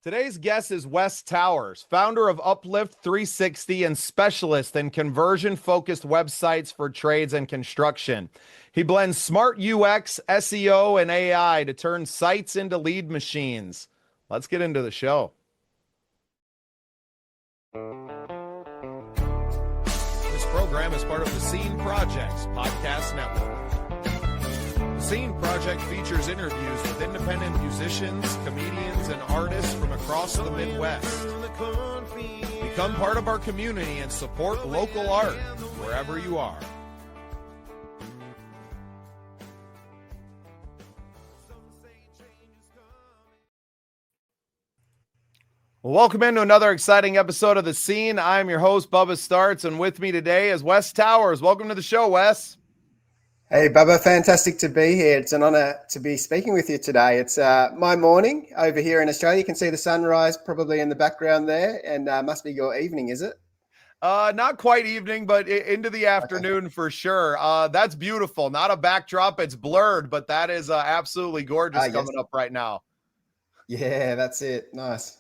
Today's guest is Wes Towers, founder of Uplift 360 and specialist in conversion-focused websites for trades and construction. He blends smart UX, SEO, and AI to turn sites into lead machines. Let's get into the show. This program is part of the Scene Project's podcast network. The Scene Project features interviews with independent musicians, comedians, and artists from across the Midwest. Become part of our community and support local art wherever you are. Welcome into another exciting episode of The Scene. I'm your host, Bubba Startz, and with me today is Wes Towers. Welcome to the show, Wes. Hey, Bubba, fantastic to be here. It's an honor to be speaking with you today. It's my morning over here in Australia. You can see the sunrise probably in the background there, and must be your evening, is it? Not quite evening, but into the afternoon for sure. That's beautiful. Not a backdrop. It's blurred, but that is absolutely gorgeous coming up right now. Yeah, that's it. Nice.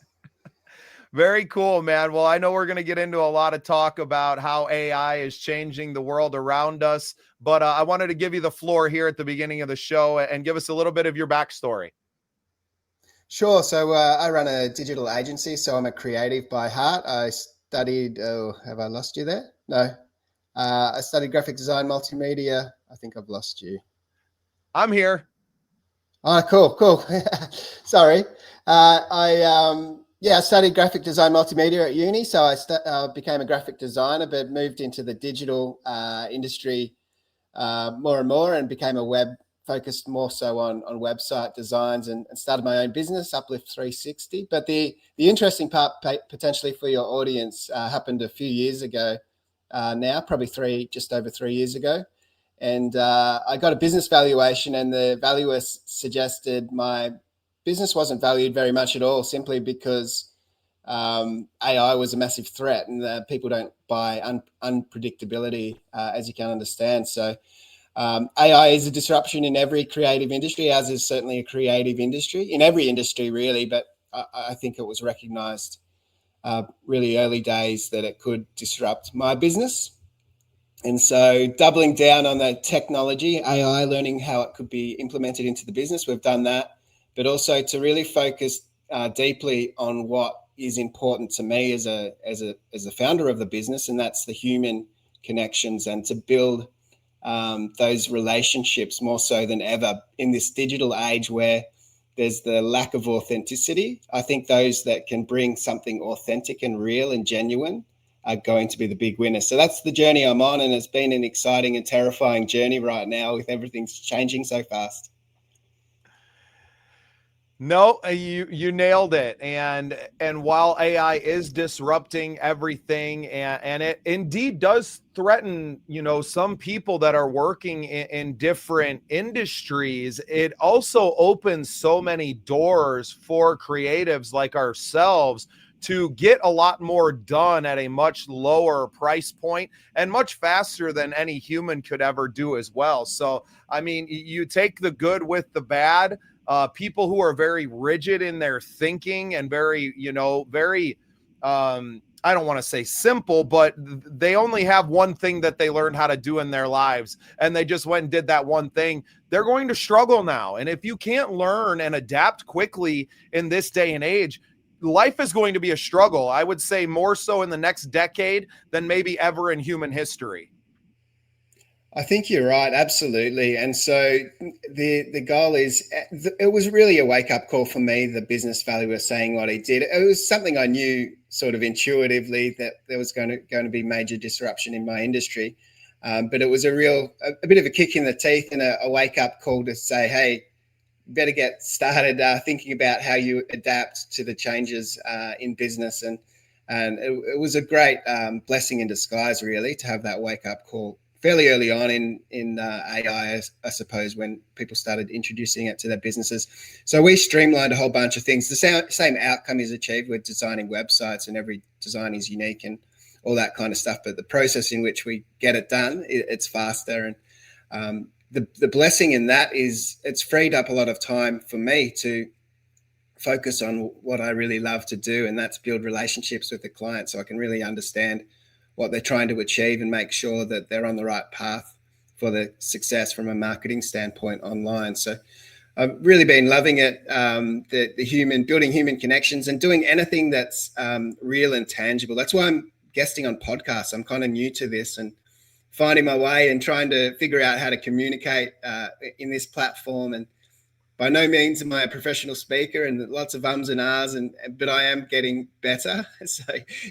Very cool, man. Well, I know we're going to get into a lot of talk about how AI is changing the world around us, but I wanted to give you the floor here at the beginning of the show and give us a little bit of your backstory. Sure. So I run a digital agency, so I'm a creative by heart. I studied, have I lost you there? No. I studied graphic design, multimedia. I think I've lost you. I'm here. Oh, cool. Sorry. I studied graphic design multimedia at uni. So I became a graphic designer, but moved into the digital industry more and more and became a web focused more so on website designs and started my own business, Uplift 360. But the interesting part potentially for your audience happened a few years ago now, probably just over 3 years ago. And I got a business valuation and the valuer suggested my business wasn't valued very much at all, simply because AI was a massive threat and people don't buy unpredictability, as you can understand. So AI is a disruption in every creative industry, as is certainly a creative industry, in every industry really, but I think it was recognized really early days that it could disrupt my business. And so doubling down on the technology, AI, learning how it could be implemented into the business, we've done that. But also to really focus deeply on what is important to me as a founder of the business, and that's the human connections, and to build those relationships more so than ever in this digital age where there's the lack of authenticity. I think those that can bring something authentic and real and genuine are going to be the big winners. So that's the journey I'm on, and it's been an exciting and terrifying journey right now with everything changing so fast. No, you nailed it. And while AI is disrupting everything and it indeed does threaten, some people that are working in different industries, it also opens so many doors for creatives like ourselves to get a lot more done at a much lower price point and much faster than any human could ever do as well. So, I mean, you take the good with the bad. People who are very rigid in their thinking and very, I don't want to say simple, but they only have one thing that they learned how to do in their lives, and they just went and did that one thing. They're going to struggle now. And if you can't learn and adapt quickly in this day and age, life is going to be a struggle. I would say more so in the next decade than maybe ever in human history. I think you're right, absolutely. And so the goal is, it was really a wake-up call for me, the business valuer saying what he did. It was something I knew sort of intuitively that there was going to be major disruption in my industry. But it was a bit of a kick in the teeth and a wake-up call to say, hey, better get started thinking about how you adapt to the changes in business. And it was a great blessing in disguise, really, to have that wake-up call fairly early on in AI, I suppose, when people started introducing it to their businesses. So we streamlined a whole bunch of things. The same outcome is achieved with designing websites, and every design is unique and all that kind of stuff. But the process in which we get it done, it's faster. And the blessing in that is it's freed up a lot of time for me to focus on what I really love to do, and that's build relationships with the client so I can really understand what they're trying to achieve and make sure that they're on the right path for the success from a marketing standpoint online. So I've really been loving it, building human connections and doing anything that's real and tangible. That's why I'm guesting on podcasts. I'm kind of new to this and finding my way and trying to figure out how to communicate in this platform. And by no means am I a professional speaker, and lots of ums and ahs, but I am getting better. So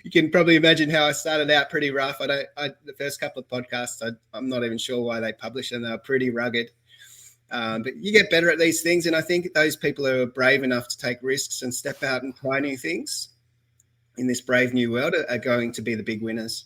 you can probably imagine how I started out pretty rough. The first couple of podcasts, I'm not even sure why they published them. They were pretty rugged. But you get better at these things, and I think those people who are brave enough to take risks and step out and try new things in this brave new world are going to be the big winners.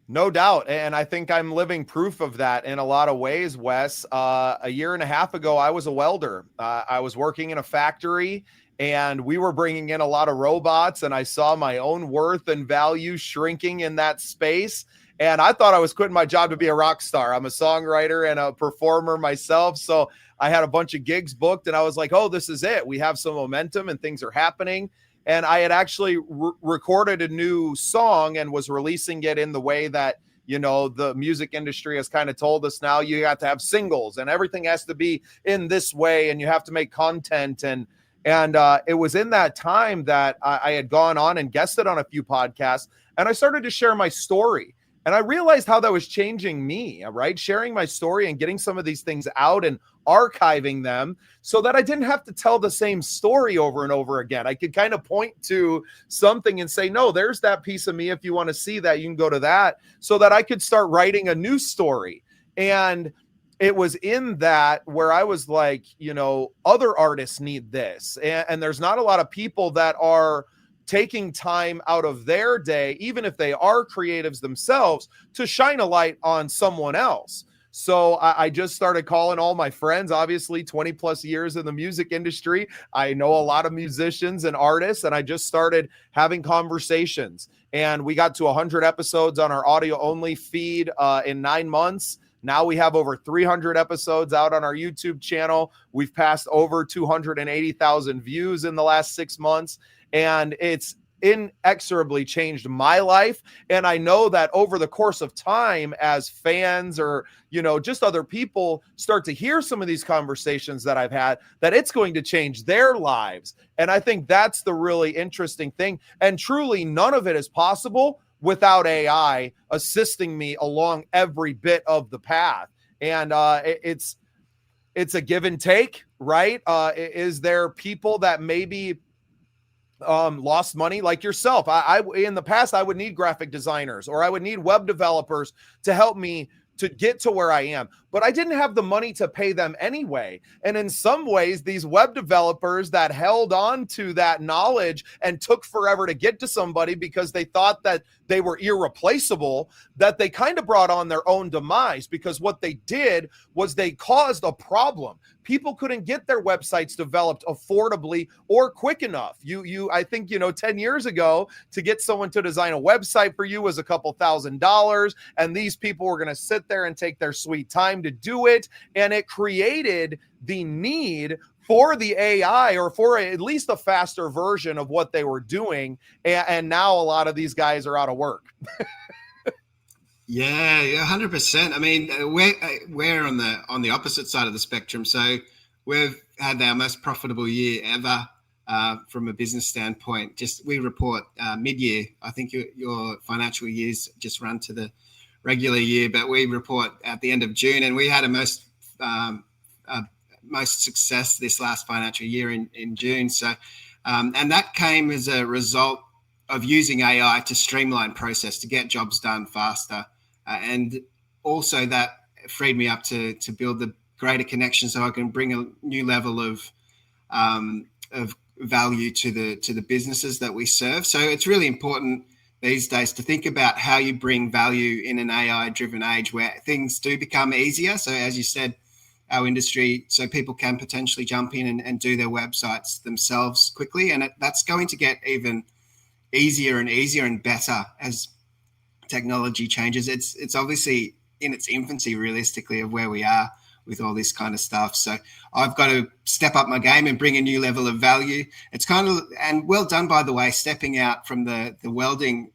No doubt. And I think I'm living proof of that in a lot of ways, Wes. A year and a half ago, I was a welder. I was working in a factory, and we were bringing in a lot of robots, and I saw my own worth and value shrinking in that space. And I thought I was quitting my job to be a rock star. I'm a songwriter and a performer myself. So I had a bunch of gigs booked, and I was like, oh, this is it. We have some momentum and things are happening. And I had actually recorded a new song and was releasing it in the way that, you know, the music industry has kind of told us now you got to have singles and everything has to be in this way and you have to make content. And it was in that time that I had gone on and guested on a few podcasts, and I started to share my story. And I realized how that was changing me, right? Sharing my story and getting some of these things out and archiving them so that I didn't have to tell the same story over and over again. I could kind of point to something and say, no, there's that piece of me. If you want to see that, you can go to that, so that I could start writing a new story. And it was in that where I was like, you know, other artists need this. And there's not a lot of people that are taking time out of their day, even if they are creatives themselves, to shine a light on someone else. So I just started calling all my friends, obviously 20 plus years in the music industry. I know a lot of musicians and artists, and I just started having conversations. And we got to 100 episodes on our audio only feed in 9 months. Now we have over 300 episodes out on our YouTube channel. We've passed over 280,000 views in the last 6 months. And it's inexorably changed my life. And I know that over the course of time, as fans or, you know, just other people start to hear some of these conversations that I've had, that it's going to change their lives. And I think that's the really interesting thing. And truly, none of it is possible without AI assisting me along every bit of the path. And it's a give and take, right? Is there people that maybe lost money like yourself? I in the past, I would need graphic designers or I would need web developers to help me to get to where I am, but I didn't have the money to pay them anyway. And in some ways, these web developers that held on to that knowledge and took forever to get to somebody because they thought that they were irreplaceable, that they kind of brought on their own demise, because what they did was they caused a problem. People couldn't get their websites developed affordably or quick enough. I think, 10 years ago, to get someone to design a website for you was a couple $1,000s. And these people were going to sit there and take their sweet time to do it. And it created the need for the AI, or for at least a faster version of what they were doing. And now a lot of these guys are out of work. Yeah, 100%. I mean, we're on the opposite side of the spectrum. So we've had our most profitable year ever from a business standpoint. We report mid-year. I think your financial years just run to the regular year, but we report at the end of June, and we had a most success this last financial year in June. So, and that came as a result of using AI to streamline process, to get jobs done faster. And also that freed me up to build the greater connection, so I can bring a new level of value to the businesses that we serve. So it's really important these days to think about how you bring value in an AI-driven age where things do become easier. So as you said, our industry, so people can potentially jump in and do their websites themselves quickly. And that's going to get even easier and easier and better as technology changes. It's obviously in its infancy, realistically, of where we are with all this kind of stuff. So I've got to step up my game and bring a new level of value. It's kind of, and well done, by the way, stepping out from the welding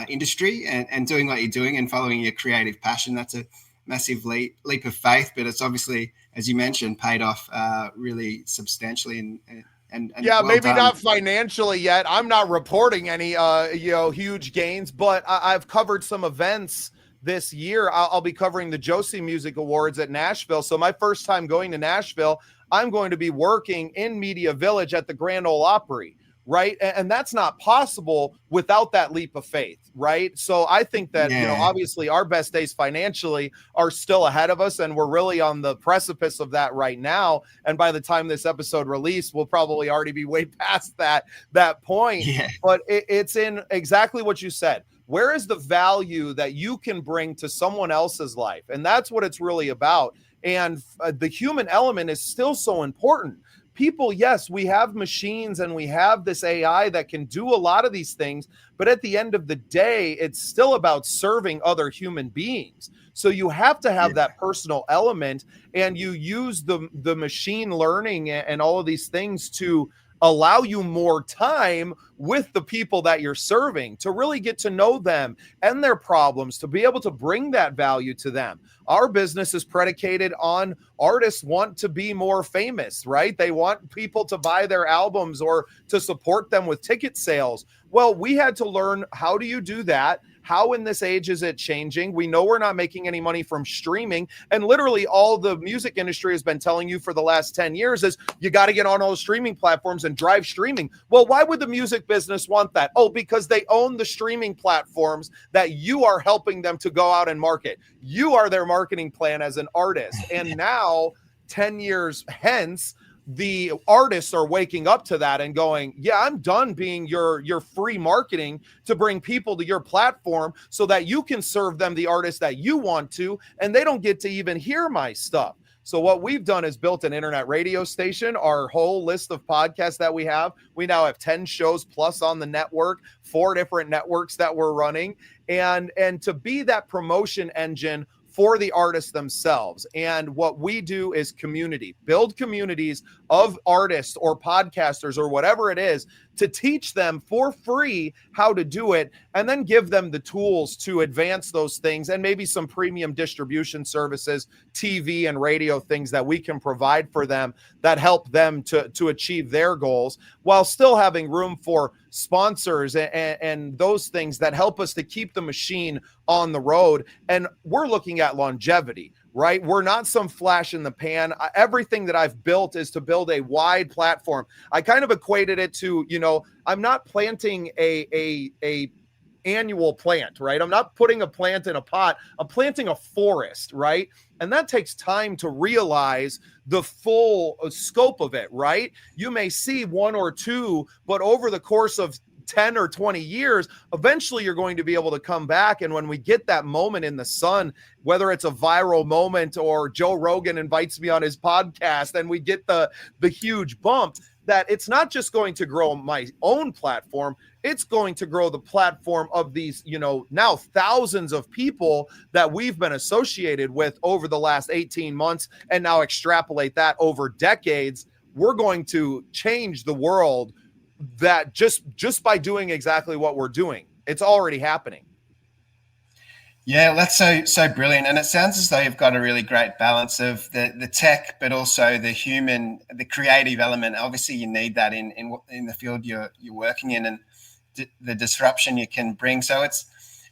industry and doing what you're doing and following your creative passion. That's a massive leap of faith, but it's obviously, as you mentioned, paid off really substantially. And yeah, well maybe done. not financially yet. I'm not reporting any huge gains, but I've covered some events this year. I'll be covering the Josie Music Awards at Nashville. So my first time going to Nashville, I'm going to be working in Media Village at the Grand Ole Opry, right? And that's not possible without that leap of faith, right? So I think that, obviously our best days financially are still ahead of us, and we're really on the precipice of that right now. And by the time this episode released, we'll probably already be way past that point. Yeah. But it's in exactly what you said. Where is the value that you can bring to someone else's life? And that's what it's really about. And the human element is still so important. People, yes, we have machines and we have this AI that can do a lot of these things, but at the end of the day, it's still about serving other human beings. So you have to have that personal element, and you use the machine learning and all of these things to allow you more time with the people that you're serving, to really get to know them and their problems, to be able to bring that value to them. Our business is predicated on artists want to be more famous, right? They want people to buy their albums or to support them with ticket sales. Well, we had to learn, how do you do that? How in this age is it changing? We know we're not making any money from streaming. And literally all the music industry has been telling you for the last 10 years is you got to get on all the streaming platforms and drive streaming. Well, why would the music business want that? Oh, because they own the streaming platforms that you are helping them to go out and market. You are their marketing plan as an artist. And now, 10 years hence, the artists are waking up to that and going, yeah, I'm done being your free marketing to bring people to your platform so that you can serve them the artists that you want to, and they don't get to even hear my stuff. So what we've done is built an internet radio station. Our whole list of podcasts that we now have 10 shows plus on the network, 4 different networks that we're running, and to be that promotion engine for the artists themselves. And what we do is build communities of artists or podcasters or whatever it is, to teach them for free how to do it, and then give them the tools to advance those things, and maybe some premium distribution services, TV and radio things that we can provide for them that help them to achieve their goals, while still having room for sponsors and those things that help us to keep the machine on the road. And we're looking at longevity, right? We're not some flash in the pan. Everything that I've built is to build a wide platform. I kind of equated it to, I'm not planting a annual plant, right? I'm not putting a plant in a pot. I'm planting a forest, right? And that takes time to realize the full scope of it, right? You may see 1 or 2, but over the course of 10 or 20 years, eventually you're going to be able to come back. And when we get that moment in the sun, whether it's a viral moment or Joe Rogan invites me on his podcast and we get the huge bump, that it's not just going to grow my own platform, it's going to grow the platform of these, now thousands of people that we've been associated with over the last 18 months, and now extrapolate that over decades. We're going to change the world that just by doing exactly what we're doing. It's already happening. Yeah, that's so brilliant. And it sounds as though you've got a really great balance of the tech, but also the human, the creative element. Obviously, you need that in the field you're working in, and the disruption you can bring. So it's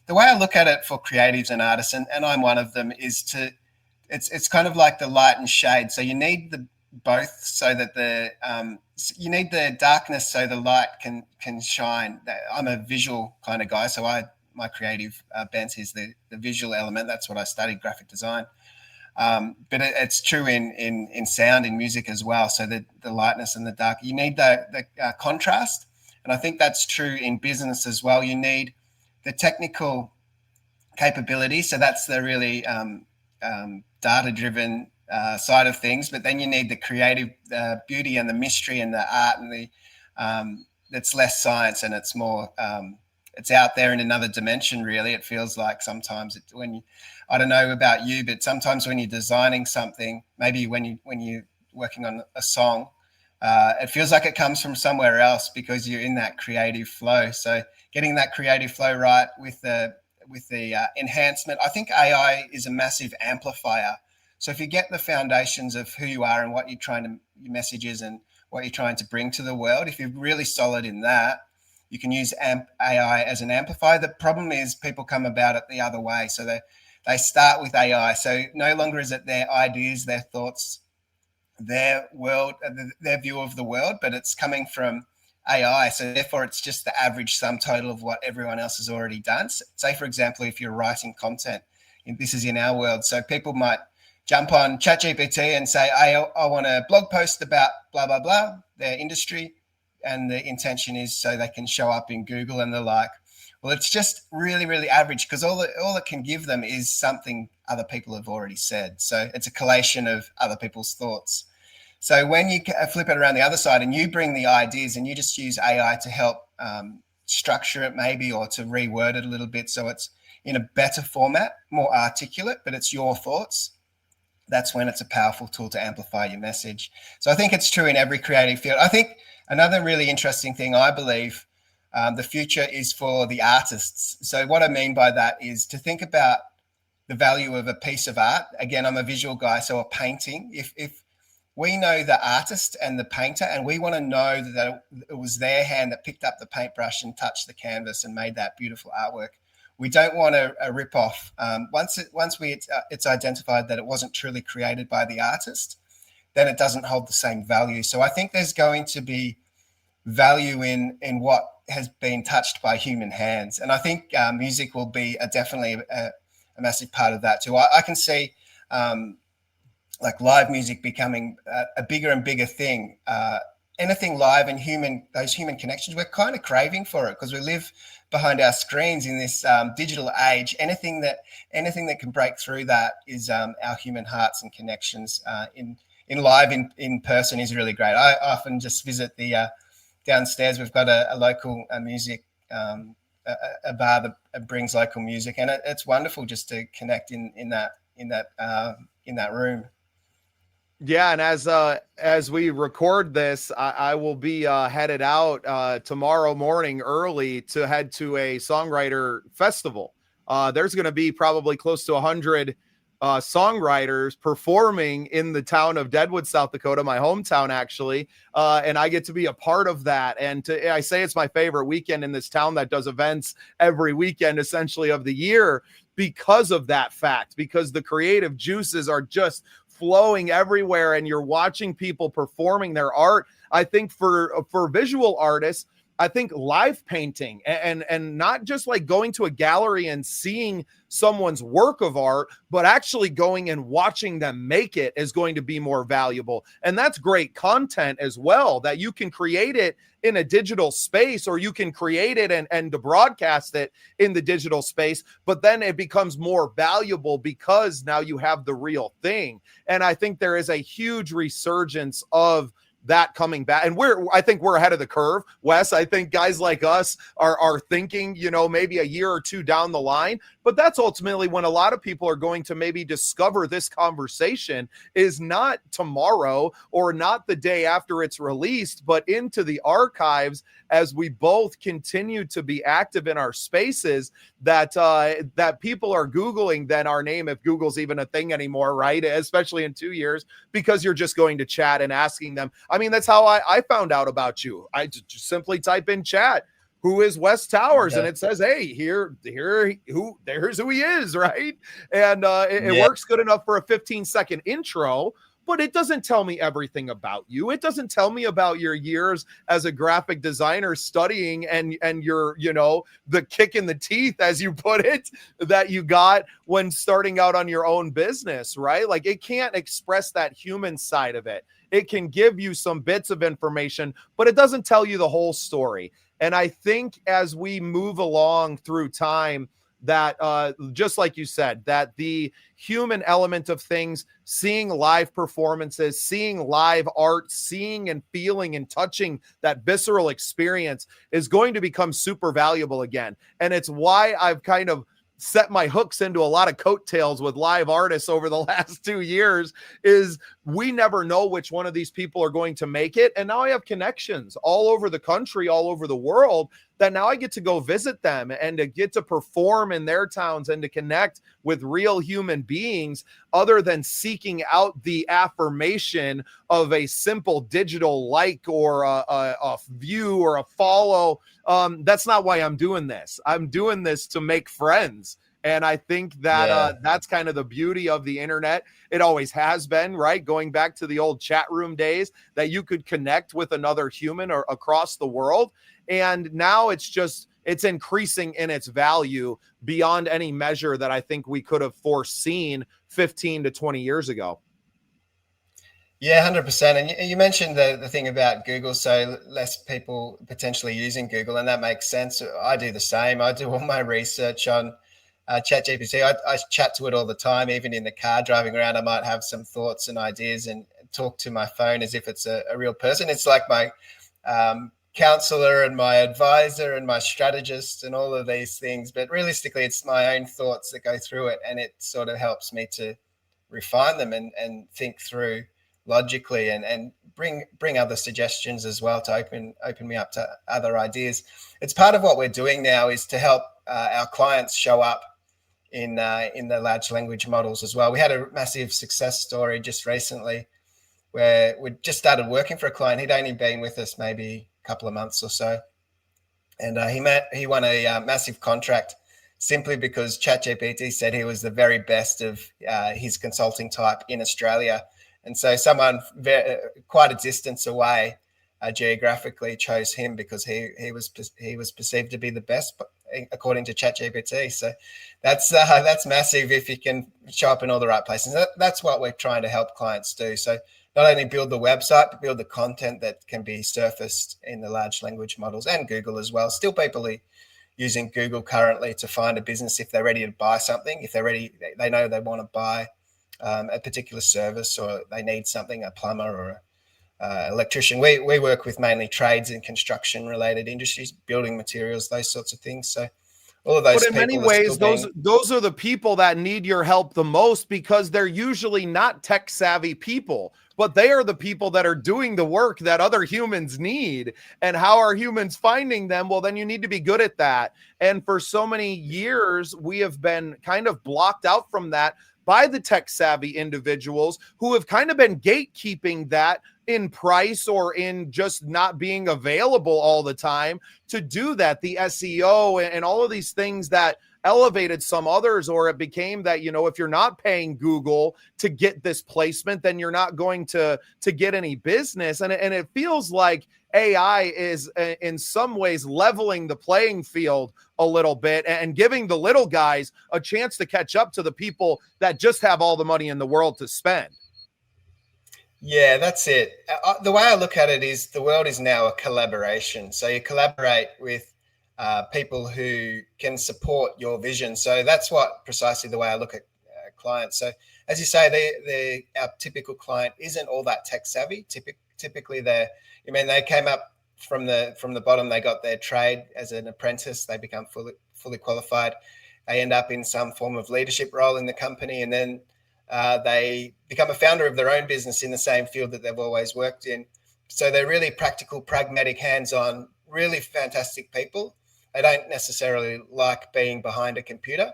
the way I look at it for creatives and artists, and I'm one of them, is it's kind of like the light and shade. So you need both, so that you need the darkness so the light can shine. I'm a visual kind of guy, so my creative bent is the visual element. That's what I studied, graphic design. But it's true in sound, in music as well. So the lightness and the dark, you need the contrast. And I think that's true in business as well. You need the technical capability. So that's the really data-driven side of things. But then you need the creative beauty and the mystery and the art and the that's less science, and it's more it's out there in another dimension. Really, it feels like sometimes I don't know about you, but sometimes when you're designing something, maybe when you're working on a song, it feels like it comes from somewhere else because you're in that creative flow. So getting that creative flow right with the enhancement, I think AI is a massive amplifier. So if you get the foundations of who you are and what you're trying to, your messages and what you're trying to bring to the world, if you're really solid in that, you can use AI as an amplifier. The problem is people come about it the other way. So they start with AI. So no longer is it their ideas, their thoughts, their world, their view of the world, but it's coming from AI. So therefore, it's just the average sum total of what everyone else has already done. So say, for example, if you're writing content, this is in our world. So people might jump on ChatGPT and say, I want a blog post about blah, blah, blah, their industry. And the intention is so they can show up in Google and the like. Well, it's just really, really average because all it can give them is something other people have already said. So it's a collation of other people's thoughts. So when you flip it around the other side and you bring the ideas and you just use AI to help structure it maybe, or to reword it a little bit so it's in a better format, more articulate, but it's your thoughts, that's when it's a powerful tool to amplify your message. So I think it's true in every creative field. I think another really interesting thing, I believe, the future is for the artists. So what I mean by that is to think about the value of a piece of art. Again, I'm a visual guy, so a painting. If we know the artist and the painter, and we want to know that it was their hand that picked up the paintbrush and touched the canvas and made that beautiful artwork. We don't want a rip-off. Once it's identified that it wasn't truly created by the artist, then it doesn't hold the same value. So I think there's going to be value in what has been touched by human hands. And I think music will be definitely a massive part of that too. I can see like live music becoming a bigger and bigger thing. Anything live and those human connections, we're kind of craving for it because we live behind our screens in this digital age. Anything that can break through that is our human hearts and connections in live in person is really great. I often just visit the downstairs. We've got a local music a bar that brings local music, and it's wonderful just to connect in that room. Yeah, and as we record this, I will be headed out tomorrow morning early to head to a songwriter festival. There's going to be probably close to 100 songwriters performing in the town of Deadwood, South Dakota, my hometown, actually. And I get to be a part of that. And I say it's my favorite weekend in this town that does events every weekend, essentially, of the year because of that fact, because the creative juices are just flowing everywhere and you're watching people performing their art. I think for visual artists, I think live painting and not just like going to a gallery and seeing someone's work of art, but actually going and watching them make it is going to be more valuable. And that's great content as well, that you can create it in a digital space, or you can create it and to broadcast it in the digital space, but then it becomes more valuable because now you have the real thing. And I think there is a huge resurgence of that coming back. And I think we're ahead of the curve, Wes. I think guys like us are thinking, maybe a year or two down the line, but that's ultimately when a lot of people are going to maybe discover this conversation is not tomorrow or not the day after it's released, but into the archives as we both continue to be active in our spaces that people are Googling then our name, if Google's even a thing anymore, right? Especially in 2 years, because you're just going to chat and asking them. I mean, that's how I found out about you. I just simply type in chat, who is Wes Towers? Okay. And it says, hey, there's who he is, right? And it works good enough for a 15-second intro, but it doesn't tell me everything about you. It doesn't tell me about your years as a graphic designer studying and your, the kick in the teeth, as you put it, that you got when starting out on your own business, right? Like it can't express that human side of it. It can give you some bits of information, but it doesn't tell you the whole story. And I think as we move along through time, that just like you said, that the human element of things, seeing live performances, seeing live art, seeing and feeling and touching that visceral experience is going to become super valuable again. And it's why I've kind of set my hooks into a lot of coattails with live artists over the last 2 years. Is we never know which one of these people are going to make it. And now I have connections all over the country, all over the world, that now I get to go visit them and to get to perform in their towns and to connect with real human beings, other than seeking out the affirmation of a simple digital like or a view or a follow. That's not why I'm doing this. I'm doing this to make friends. And I think that that's kind of the beauty of the internet. It always has been, right? Going back to the old chat room days, that you could connect with another human or across the world. And now it's increasing in its value beyond any measure that I think we could have foreseen 15 to 20 years ago. Yeah, 100%. And you mentioned the thing about Google, so less people potentially using Google, and that makes sense. I do the same. I do all my research on ChatGPT. I chat to it all the time, even in the car driving around. I might have some thoughts and ideas and talk to my phone as if it's a real person. It's like my counselor and my advisor and my strategist and all of these things. But realistically, it's my own thoughts that go through it, and it sort of helps me to refine them and think through logically and bring other suggestions as well to open me up to other ideas. It's part of what we're doing now, is to help our clients show up in the large language models as well. We had a massive success story just recently where we just started working for a client. He'd only been with us maybe a couple of months or so, and he won a massive contract simply because ChatGPT said he was the very best of his consulting type in Australia. And so someone quite a distance away geographically chose him because he was perceived to be the best, according to ChatGPT. So that's massive if you can show up in all the right places. That's what we're trying to help clients do. So not only build the website, but build the content that can be surfaced in the large language models and Google as well. Still, people are using Google currently to find a business if they're ready to buy something, if they're ready, they know they want to buy a particular service, or they need something, a plumber or electrician. We work with mainly trades and construction related industries, building materials, those sorts of things. So all of those but in many ways, those are the people that need your help the most, because they're usually not tech savvy people, but they are the people that are doing the work that other humans need. And how are humans finding them? Well, then you need to be good at that. And for so many years, we have been kind of blocked out from that by the tech savvy individuals who have kind of been gatekeeping that in price or in just not being available all the time to do that. The SEO and all of these things that elevated some others, or it became that, if you're not paying Google to get this placement, then you're not going to get any business. And it feels like AI is in some ways leveling the playing field a little bit and giving the little guys a chance to catch up to the people that just have all the money in the world to spend. Yeah, that's it. The way I look at it is the world is now a collaboration. So you collaborate with people who can support your vision. So that's precisely the way I look at clients. So as you say, our typical client isn't all that tech savvy. Typically, they came up from the bottom. They got their trade as an apprentice. They become fully qualified. They end up in some form of leadership role in the company, and then they become a founder of their own business in the same field that they've always worked in. So they're really practical, pragmatic, hands-on, really fantastic people. They don't necessarily like being behind a computer,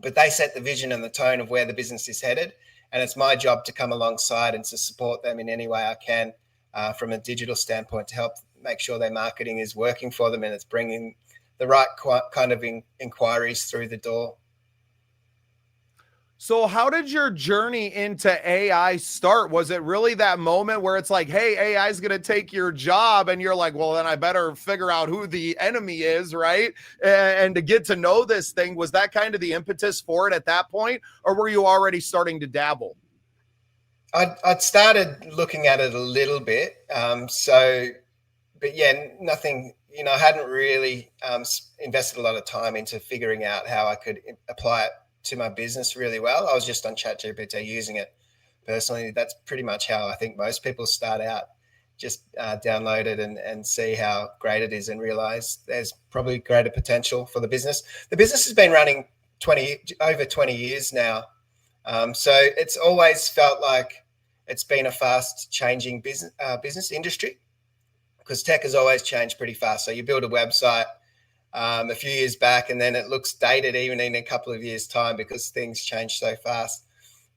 but they set the vision and the tone of where the business is headed. And it's my job to come alongside and to support them in any way I can from a digital standpoint, to help make sure their marketing is working for them and it's bringing the right kind of inquiries through the door. So how did your journey into AI start? Was it really that moment where it's like, hey, AI is going to take your job, and you're like, well, then I better figure out who the enemy is, right? And to get to know this thing, was that kind of the impetus for it at that point, or were you already starting to dabble? I'd started looking at it a little bit. So but yeah, nothing. I hadn't really invested a lot of time into figuring out how I could apply it to my business really well. I was just on ChatGPT using it personally. That's pretty much how I think most people start out. Just download it and see how great it is, and realize there's probably greater potential for the business. The business has been running over 20 years now, so it's always felt like it's been a fast changing business industry, because tech has always changed pretty fast. So you build a website a few years back, and then it looks dated even in a couple of years' time, because things change so fast.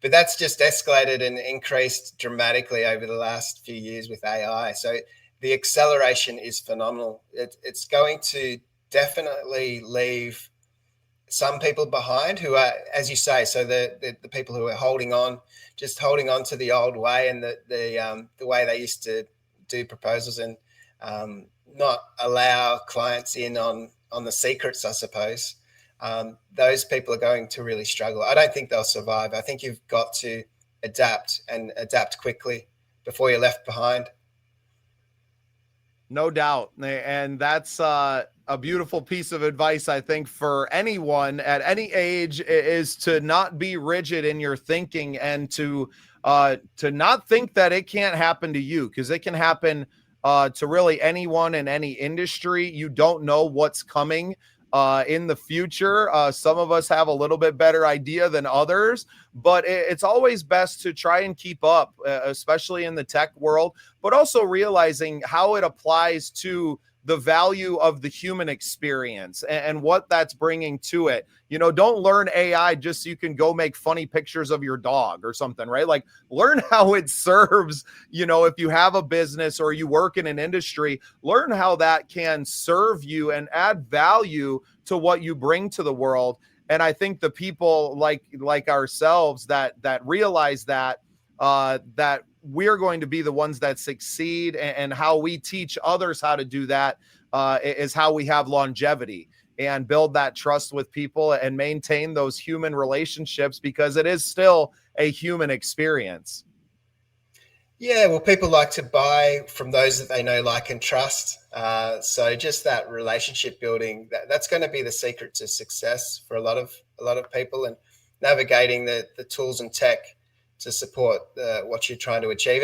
But that's just escalated and increased dramatically over the last few years with AI. So the acceleration is phenomenal. It's going to definitely leave some people behind who are, as you say, so the people who are holding on to the old way, and the way they used to do proposals, and not allow clients in on the secrets, I suppose. Those people are going to really struggle. I don't think they'll survive. I think you've got to adapt, and adapt quickly before you're left behind. No doubt. And that's a beautiful piece of advice, I think, for anyone at any age, is to not be rigid in your thinking, and to not think that it can't happen to you, because it can happen to really anyone in any industry. You don't know what's coming in the future. Some of us have a little bit better idea than others, but it's always best to try and keep up, especially in the tech world, but also realizing how it applies to the value of the human experience and what that's bringing to it. Don't learn AI just so you can go make funny pictures of your dog or something, right? Like, learn how it serves, if you have a business or you work in an industry, learn how that can serve you and add value to what you bring to the world. And I think the people like ourselves that realize that we're going to be the ones that succeed, and how we teach others how to do that is how we have longevity and build that trust with people and maintain those human relationships, because it is still a human experience. Yeah, well, people like to buy from those that they know, like, and trust. So just that relationship building, that's going to be the secret to success for a lot of people, and navigating the tools and tech to support what you're trying to achieve.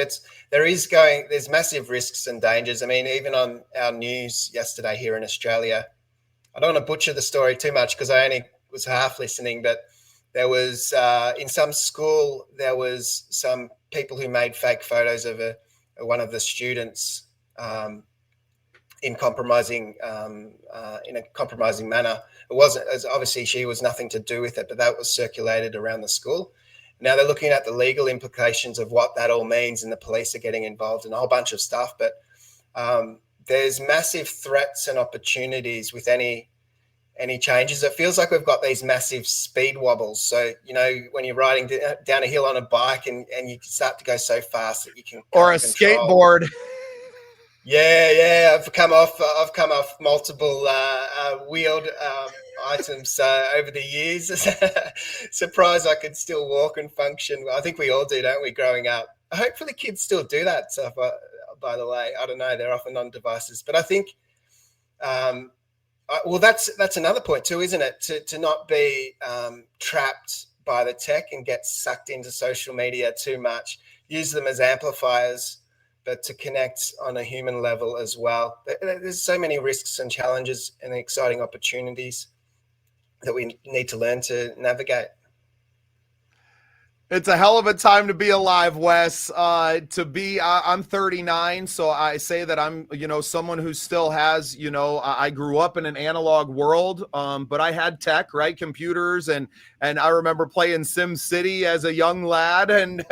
There's massive risks and dangers. I mean, even on our news yesterday here in Australia, I don't want to butcher the story too much because I only was half listening, but there was in some school, there was some people who made fake photos of one of the students in a compromising manner. It wasn't, as obviously she was nothing to do with it, but that was circulated around the school. Now they're looking at the legal implications of what that all means, and the police are getting involved in a whole bunch of stuff. But there's massive threats and opportunities with any changes. It feels like we've got these massive speed wobbles. So, when you're riding down a hill on a bike, and you start to go so fast that you can, or a skateboard. Yeah. I've come off multiple wheeled items over the years. Surprised I could still walk and function. I think we all do, don't we, growing up? Hopefully kids still do that stuff, by the way. I don't know. They're often on devices. But I think, well, that's another point too, isn't it? To not be trapped by the tech and get sucked into social media too much. Use them as amplifiers, but to connect on a human level as well. There's so many risks and challenges and exciting opportunities that we need to learn to navigate. It's a hell of a time to be alive, Wes. I'm 39, so I say that I'm, someone who still has, I grew up in an analog world, but I had tech, right? Computers, and I remember playing Sim City as a young lad, and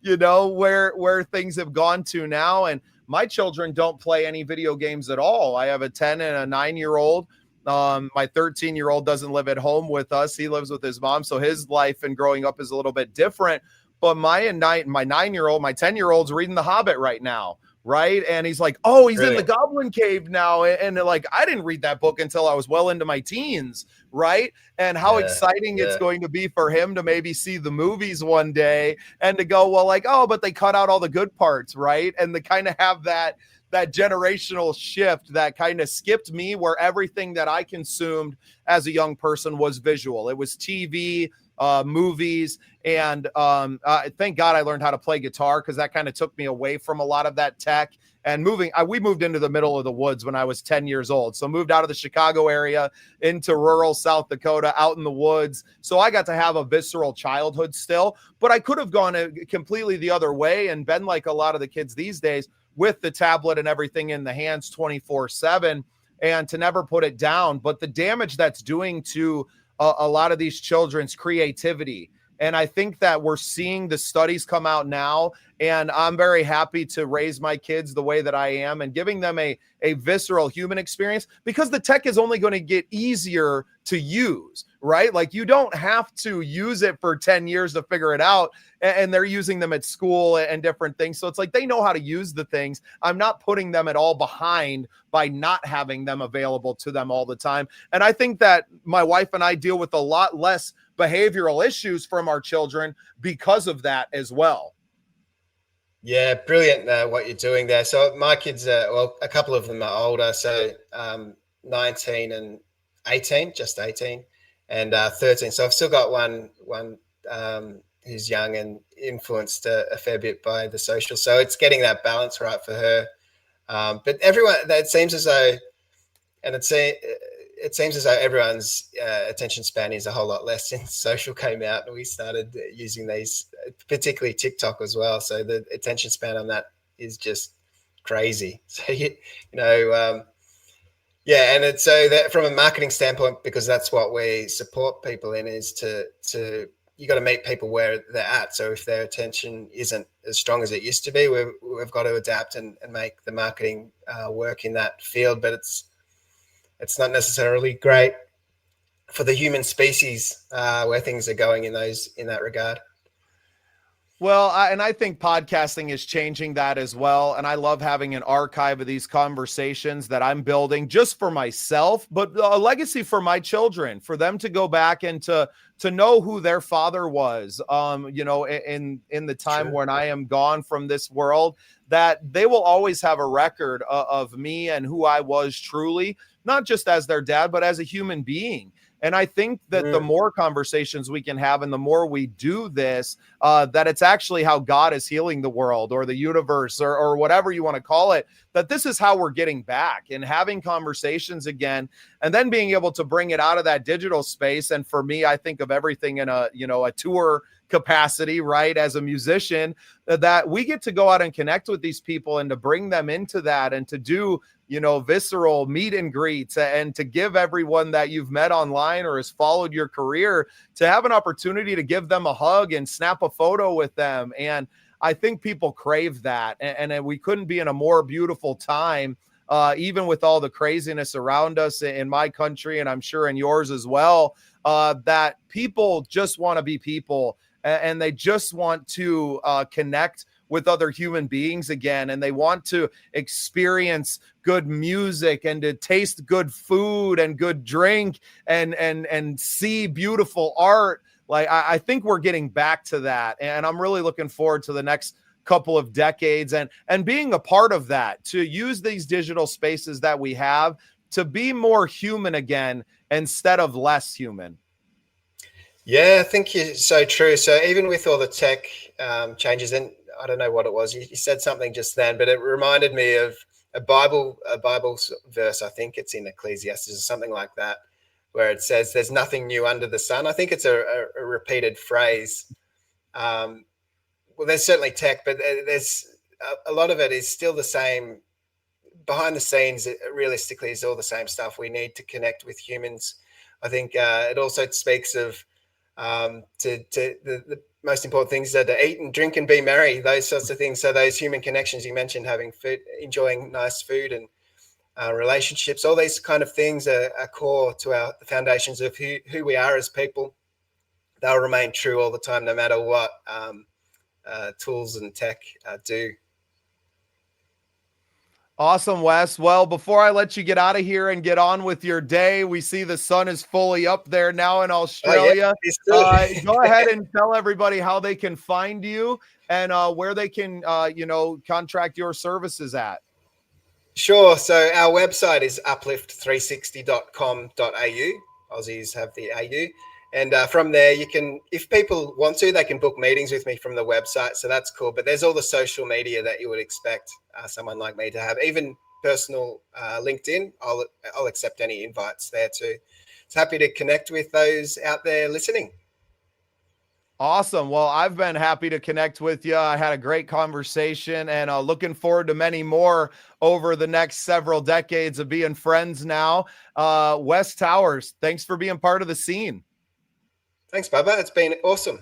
where things have gone to now. And my children don't play any video games at all. I have a 10 and a 9-year-old. My 13-year-old doesn't live at home with us. He lives with his mom. So his life and growing up is a little bit different. But my 9-year-old, my 10-year-old's reading The Hobbit right now. Right. And he's like, oh, he's in the Goblin Cave now. And like, I didn't read that book until I was well into my teens. Right. And how exciting it's going to be for him to maybe see the movies one day and to go, well, like, oh, but they cut out all the good parts. Right. And to kind of have that that generational shift that kind of skipped me, where everything that I consumed as a young person was visual. It was TV, movies, and thank God I learned how to play guitar, because that kind of took me away from a lot of that tech. And we moved into the middle of the woods when I was 10 years old. So moved out of the Chicago area into rural South Dakota, out in the woods. So I got to have a visceral childhood still, but I could have gone completely the other way and been like a lot of the kids these days, with the tablet and everything in the hands 24/7, and to never put it down. But the damage that's doing to a lot of these children's creativity. And I think that we're seeing the studies come out now, and I'm very happy to raise my kids the way that I am and giving them a visceral human experience, because the tech is only going to get easier to use, right? Like, you don't have to use it for 10 years to figure it out, and they're using them at school and different things. So it's like they know how to use the things. I'm not putting them at all behind by not having them available to them all the time. And I think that my wife and I deal with a lot less behavioral issues from our children because of that as well. Yeah, brilliant what you're doing there. So my kids, well, a couple of them are older, so 19 and 18, just 18, and 13. So I've still got one who's young and influenced a fair bit by the social. So it's getting that balance right for her. But everyone, it seems as though, and it seems as though everyone's attention span is a whole lot less since social came out, and we started using these, particularly TikTok as well. So the attention span on that is just crazy. So yeah, and it's so that from a marketing standpoint, because that's what we support people in, is to you got to meet people where they're at. So if their attention isn't as strong as it used to be, we've got to adapt and make the marketing work in that field. But it's not necessarily great for the human species where things are going in that regard. Well, I think podcasting is changing that as well. And I love having an archive of these conversations that I'm building just for myself, but a legacy for my children, for them to go back and to know who their father was, in the time when I am gone from this world, that they will always have a record of me and who I was truly, not just as their dad, but as a human being. And I think that the more conversations we can have and the more we do this, that it's actually how God is healing the world or the universe or whatever you want to call it, that this is how we're getting back and having conversations again, and then being able to bring it out of that digital space. And for me, I think of everything in a tour capacity, right? As a musician, that we get to go out and connect with these people and to bring them into that and to do, visceral meet and greets, and to give everyone that you've met online or has followed your career to have an opportunity to give them a hug and snap a photo with them. And I think people crave that. And we couldn't be in a more beautiful time, even with all the craziness around us in my country, and I'm sure in yours as well, that people just want to be people, and they just want to connect with other human beings again, and they want to experience good music and to taste good food and good drink and see beautiful art. Like, I think we're getting back to that, and I'm really looking forward to the next couple of decades and being a part of that, to use these digital spaces that we have to be more human again instead of less human. Yeah, I think you're so true. So even with all the tech changes, and I don't know what it was, you said something just then, but it reminded me of a Bible verse. I think it's in Ecclesiastes or something like that, where it says, "There's nothing new under the sun." I think it's a repeated phrase. Well, there's certainly tech, but there's a lot of it is still the same. Behind the scenes, it realistically is all the same stuff. We need to connect with humans. I think it also speaks of the most important things are to eat and drink and be merry, those sorts of things. So those human connections you mentioned, having food, enjoying nice food and relationships, all these kind of things are core to the foundations of who we are as people. They'll remain true all the time, no matter what tools and tech do. Awesome, Wes. Well, before I let you get out of here and get on with your day, we see the sun is fully up there now in Australia. Oh, yeah. Go ahead and tell everybody how they can find you and where they can, contract your services at. Sure. So our website is uplift360.com.au. Aussies have the AU. And from there, you can, if people want to, they can book meetings with me from the website. So that's cool. But there's all the social media that you would expect someone like me to have. Even personal LinkedIn, I'll accept any invites there too. So happy to connect with those out there listening. Awesome. Well, I've been happy to connect with you. I had a great conversation and looking forward to many more over the next several decades of being friends now. Wes Towers, thanks for being part of the scene. Thanks, Bubba. It's been awesome.